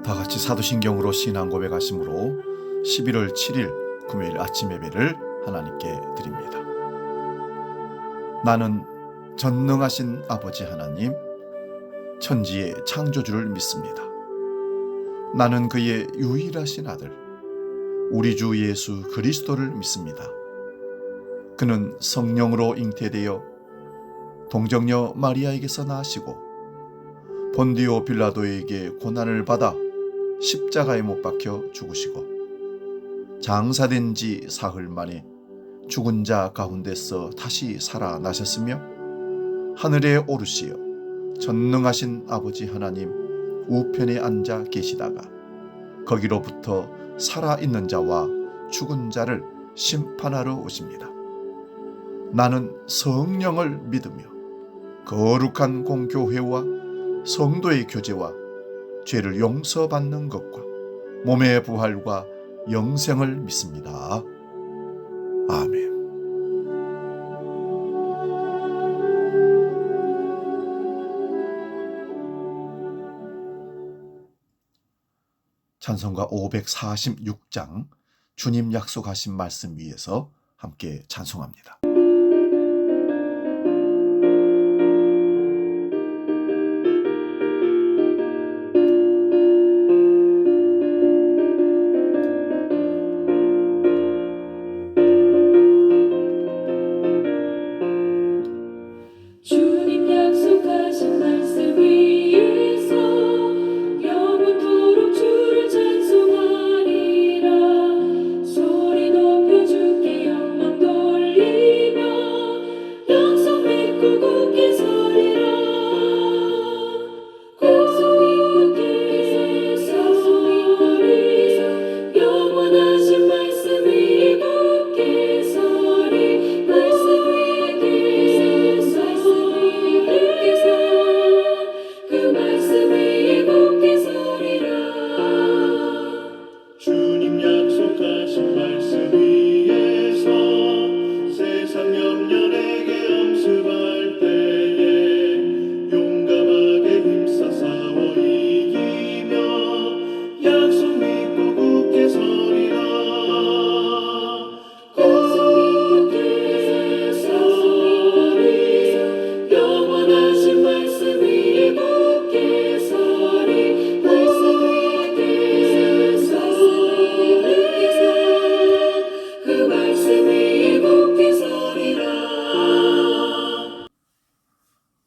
다 같이 사도신경으로 신앙 고백하심으로 11월 7일 금요일 아침 예배를 하나님께 드립니다. 나는 전능하신 아버지 하나님, 천지의 창조주를 믿습니다. 나는 그의 유일하신 아들, 우리 주 예수 그리스도를 믿습니다. 그는 성령으로 잉태되어 동정녀 마리아에게서 나시고 본디오 빌라도에게 고난을 받아 십자가에 못 박혀 죽으시고 장사된 지 사흘 만에 죽은 자 가운데서 다시 살아나셨으며 하늘에 오르시어 전능하신 아버지 하나님 우편에 앉아 계시다가 거기로부터 살아있는 자와 죽은 자를 심판하러 오십니다. 나는 성령을 믿으며 거룩한 공교회와 성도의 교제와 죄를 용서받는 것과 몸의 부활과 영생을 믿습니다. 아멘. 찬송가 546장 주님 약속하신 말씀 위에서 함께 찬송합니다. 주님 약속하신 말씀 위에서 영원토록 주를 찬송하리라. 소리 높여 주께 영광 돌리며 약속 믿고 굳게 서리라. 약속 믿고 굳게 서리라. 영원하신 말씀 위에 굳게 서리. 말씀 위에 그 말씀 위에 굳게 서리라. 주님 약속하신 말씀 위에서 세상 염려에게 엄습할 때에 용감하게 힘써 싸워 이기며 약속 믿고 굳게 서리라. 굳게 서리라. 영원하신 말씀 위에 굳게 서리. 말씀 위에 그 말씀 위에 굳게 서리라.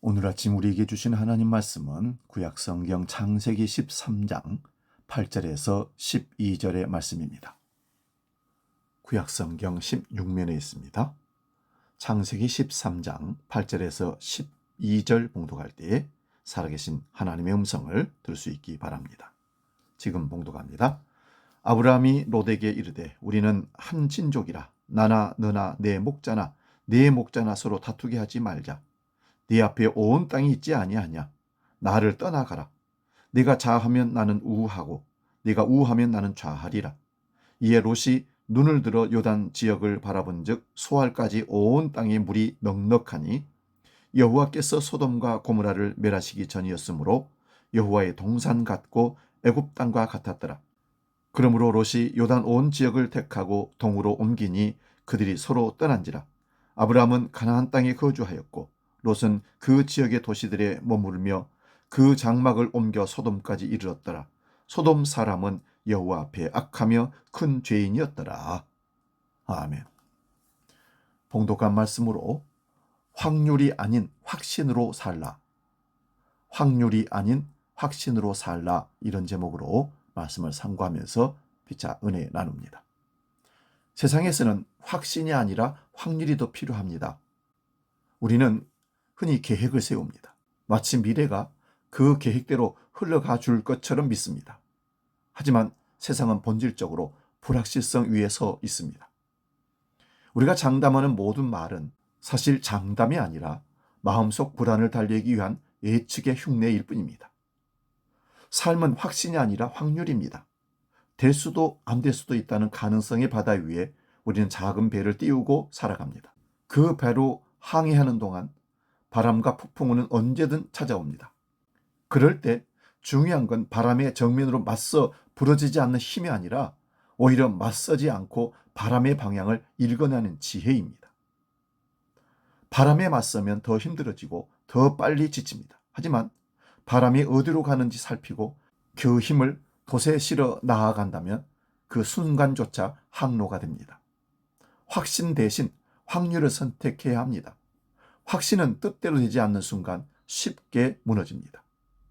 오늘 아침 우리에게 주신 하나님 말씀은 구약성경 창세기 13장 8절에서 12절의 말씀입니다. 구약성경 16면에 있습니다. 창세기 13장 8절에서 12절 봉독할 때에 살아계신 하나님의 음성을 들을 수 있기 바랍니다. 지금 봉독합니다. 아브라함이 롯에게 이르되 우리는 한 친족이라 나나 너나 내 목자나 내 목자나 서로 다투게 하지 말자. 네 앞에 온 땅이 있지 아니하냐. 나를 떠나가라. 네가 좌하면 나는 우하고 네가 우하면 나는 좌하리라. 이에 롯이 눈을 들어 요단 지역을 바라본즉 소알까지 온 땅에 물이 넉넉하니 여호와께서 소돔과 고모라를 멸하시기 전이었으므로 여호와의 동산 같고 애굽 땅과 같았더라. 그러므로 롯이 요단 온 지역을 택하고 동으로 옮기니 그들이 서로 떠난지라. 아브라함은 가나안 땅에 거주하였고 롯은 그 지역의 도시들에 머무르며 그 장막을 옮겨 소돔까지 이르렀더라. 소돔 사람은 여호와 앞에 악하며 큰 죄인이었더라. 아멘. 봉독한 말씀으로 확률이 아닌 확신으로 살라. 확률이 아닌 확신으로 살라. 이런 제목으로 말씀을 상고하면서 피차 은혜 나눕니다. 세상에서는 확신이 아니라 확률이 더 필요합니다. 우리는 흔히 계획을 세웁니다. 마치 미래가 그 계획대로 흘러가 줄 것처럼 믿습니다. 하지만 세상은 본질적으로 불확실성 위에 서 있습니다. 우리가 장담하는 모든 말은 사실 장담이 아니라 마음속 불안을 달래기 위한 예측의 흉내일 뿐입니다. 삶은 확신이 아니라 확률입니다. 될 수도 안 될 수도 있다는 가능성의 바다 위에 우리는 작은 배를 띄우고 살아갑니다. 그 배로 항해하는 동안 바람과 폭풍우는 언제든 찾아옵니다. 그럴 때 중요한 건 바람의 정면으로 맞서 부러지지 않는 힘이 아니라 오히려 맞서지 않고 바람의 방향을 읽어내는 지혜입니다. 바람에 맞서면 더 힘들어지고 더 빨리 지칩니다. 하지만 바람이 어디로 가는지 살피고 그 힘을 돛에 실어 나아간다면 그 순간조차 항로가 됩니다. 확신 대신 확률을 선택해야 합니다. 확신은 뜻대로 되지 않는 순간 쉽게 무너집니다.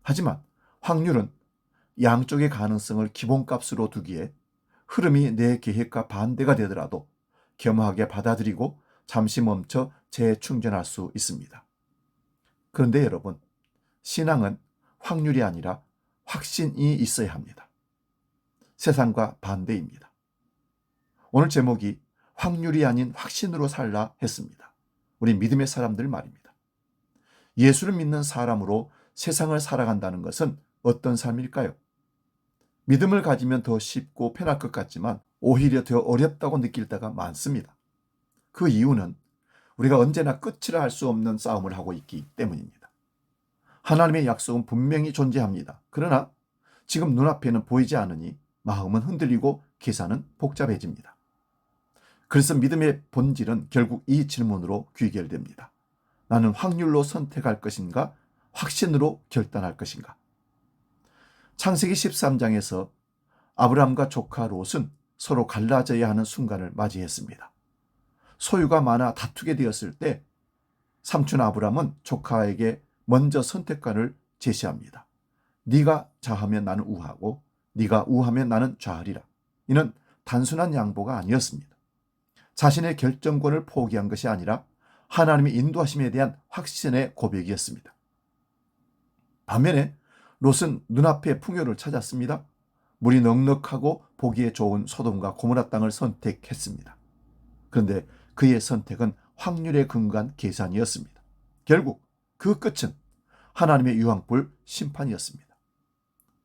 하지만 확률은 양쪽의 가능성을 기본값으로 두기에 흐름이 내 계획과 반대가 되더라도 겸허하게 받아들이고 잠시 멈춰 재충전할 수 있습니다. 그런데 여러분, 신앙은 확률이 아니라 확신이 있어야 합니다. 세상과 반대입니다. 오늘 제목이 확률이 아닌 확신으로 살라 했습니다. 우리 믿음의 사람들 말입니다. 예수를 믿는 사람으로 세상을 살아간다는 것은 어떤 삶일까요? 믿음을 가지면 더 쉽고 편할 것 같지만 오히려 더 어렵다고 느낄 때가 많습니다. 그 이유는 우리가 언제나 끝이라 할 수 없는 싸움을 하고 있기 때문입니다. 하나님의 약속은 분명히 존재합니다. 그러나 지금 눈앞에는 보이지 않으니 마음은 흔들리고 계산은 복잡해집니다. 그래서 믿음의 본질은 결국 이 질문으로 귀결됩니다. 나는 확률로 선택할 것인가? 확신으로 결단할 것인가? 창세기 13장에서 아브라함과 조카 롯은 서로 갈라져야 하는 순간을 맞이했습니다. 소유가 많아 다투게 되었을 때 삼촌 아브라함은 조카에게 먼저 선택관을 제시합니다. 네가 좌하면 나는 우하고 네가 우하면 나는 좌하리라. 이는 단순한 양보가 아니었습니다. 자신의 결정권을 포기한 것이 아니라 하나님의 인도하심에 대한 확신의 고백이었습니다. 반면에 롯은 눈앞의 풍요를 찾았습니다. 물이 넉넉하고 보기에 좋은 소돔과 고모라 땅을 선택했습니다. 그런데 그의 선택은 확률에 근거한 계산이었습니다. 결국 그 끝은 하나님의 유황불 심판이었습니다.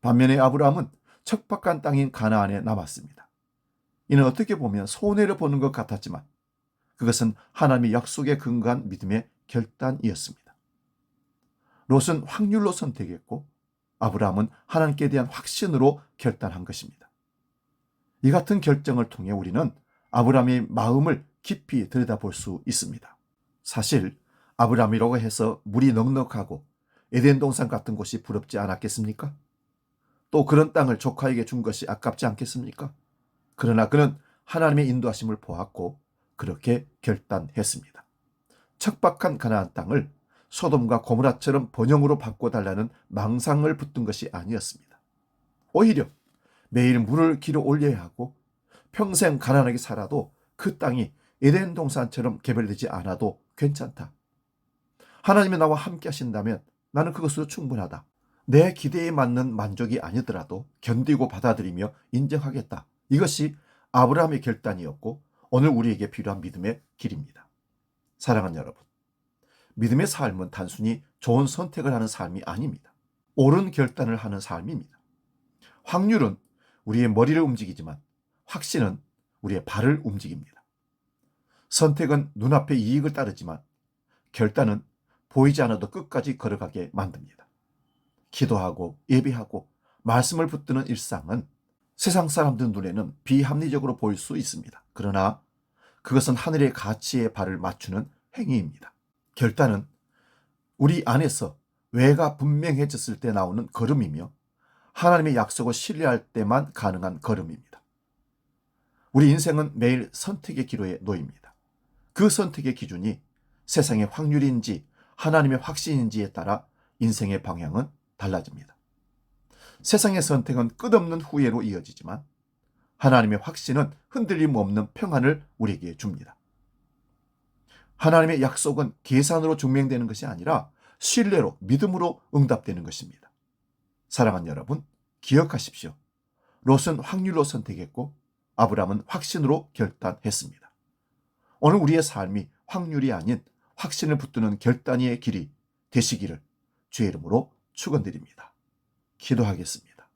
반면에 아브라함은 척박한 땅인 가나안에 남았습니다. 이는 어떻게 보면 손해를 보는 것 같았지만 그것은 하나님의 약속에 근거한 믿음의 결단이었습니다. 롯은 확률로 선택했고 아브라함은 하나님께 대한 확신으로 결단한 것입니다. 이 같은 결정을 통해 우리는 아브라함의 마음을 깊이 들여다볼 수 있습니다. 사실 아브라함이라고 해서 물이 넉넉하고 에덴 동산 같은 곳이 부럽지 않았겠습니까? 또 그런 땅을 조카에게 준 것이 아깝지 않겠습니까? 그러나 그는 하나님의 인도하심을 보았고 그렇게 결단했습니다. 척박한 가나안 땅을 소돔과 고모라처럼 번영으로 바꿔달라는 망상을 붙든 것이 아니었습니다. 오히려 매일 물을 길어 올려야 하고 평생 가난하게 살아도 그 땅이 에덴 동산처럼 개발되지 않아도 괜찮다. 하나님이 나와 함께 하신다면 나는 그것으로 충분하다. 내 기대에 맞는 만족이 아니더라도 견디고 받아들이며 인정하겠다. 이것이 아브라함의 결단이었고 오늘 우리에게 필요한 믿음의 길입니다. 사랑하는 여러분, 믿음의 삶은 단순히 좋은 선택을 하는 삶이 아닙니다. 옳은 결단을 하는 삶입니다. 확률은 우리의 머리를 움직이지만 확신은 우리의 발을 움직입니다. 선택은 눈앞의 이익을 따르지만 결단은 보이지 않아도 끝까지 걸어가게 만듭니다. 기도하고 예배하고 말씀을 붙드는 일상은 세상 사람들 눈에는 비합리적으로 보일 수 있습니다. 그러나 그것은 하늘의 가치에 발을 맞추는 행위입니다. 결단은 우리 안에서 왜가 분명해졌을 때 나오는 걸음이며 하나님의 약속을 신뢰할 때만 가능한 걸음입니다. 우리 인생은 매일 선택의 기로에 놓입니다. 그 선택의 기준이 세상의 확률인지 하나님의 확신인지에 따라 인생의 방향은 달라집니다. 세상의 선택은 끝없는 후회로 이어지지만 하나님의 확신은 흔들림 없는 평안을 우리에게 줍니다. 하나님의 약속은 계산으로 증명되는 것이 아니라 신뢰로 믿음으로 응답되는 것입니다. 사랑하는 여러분, 기억하십시오. 롯은 확률로 선택했고 아브라함은 확신으로 결단했습니다. 오늘 우리의 삶이 확률이 아닌 확신을 붙드는 결단의 길이 되시기를 주의 이름으로 축원드립니다. 기도하겠습니다.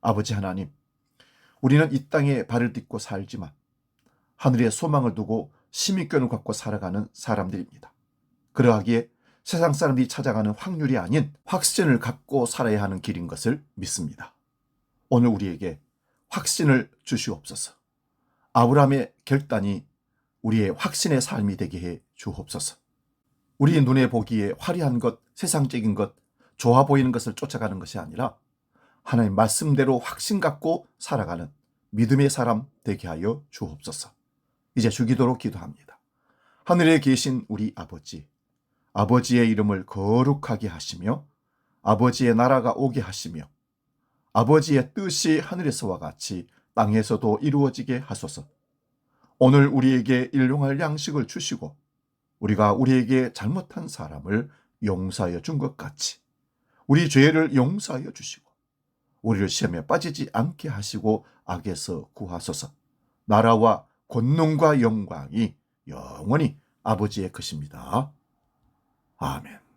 아버지 하나님, 우리는 이 땅에 발을 딛고 살지만 하늘에 소망을 두고 심의권을 갖고 살아가는 사람들입니다. 그러하기에 세상 사람들이 찾아가는 확률이 아닌 확신을 갖고 살아야 하는 길인 것을 믿습니다. 오늘 우리에게 확신을 주시옵소서. 아브라함의 결단이 우리의 확신의 삶이 되게 해 주옵소서. 우리 눈에 보기에 화려한 것, 세상적인 것, 좋아 보이는 것을 쫓아가는 것이 아니라 하나님 말씀대로 확신 갖고 살아가는 믿음의 사람 되게 하여 주옵소서. 이제 주기도로 기도합니다. 하늘에 계신 우리 아버지, 아버지의 이름을 거룩하게 하시며 아버지의 나라가 오게 하시며 아버지의 뜻이 하늘에서와 같이 땅에서도 이루어지게 하소서. 오늘 우리에게 일용할 양식을 주시고 우리가 우리에게 잘못한 사람을 용서하여 준 것 같이 우리 죄를 용서하여 주시고 우리를 시험에 빠지지 않게 하시고 악에서 구하소서. 나라와 권능과 영광이 영원히 아버지의 것입니다. 아멘.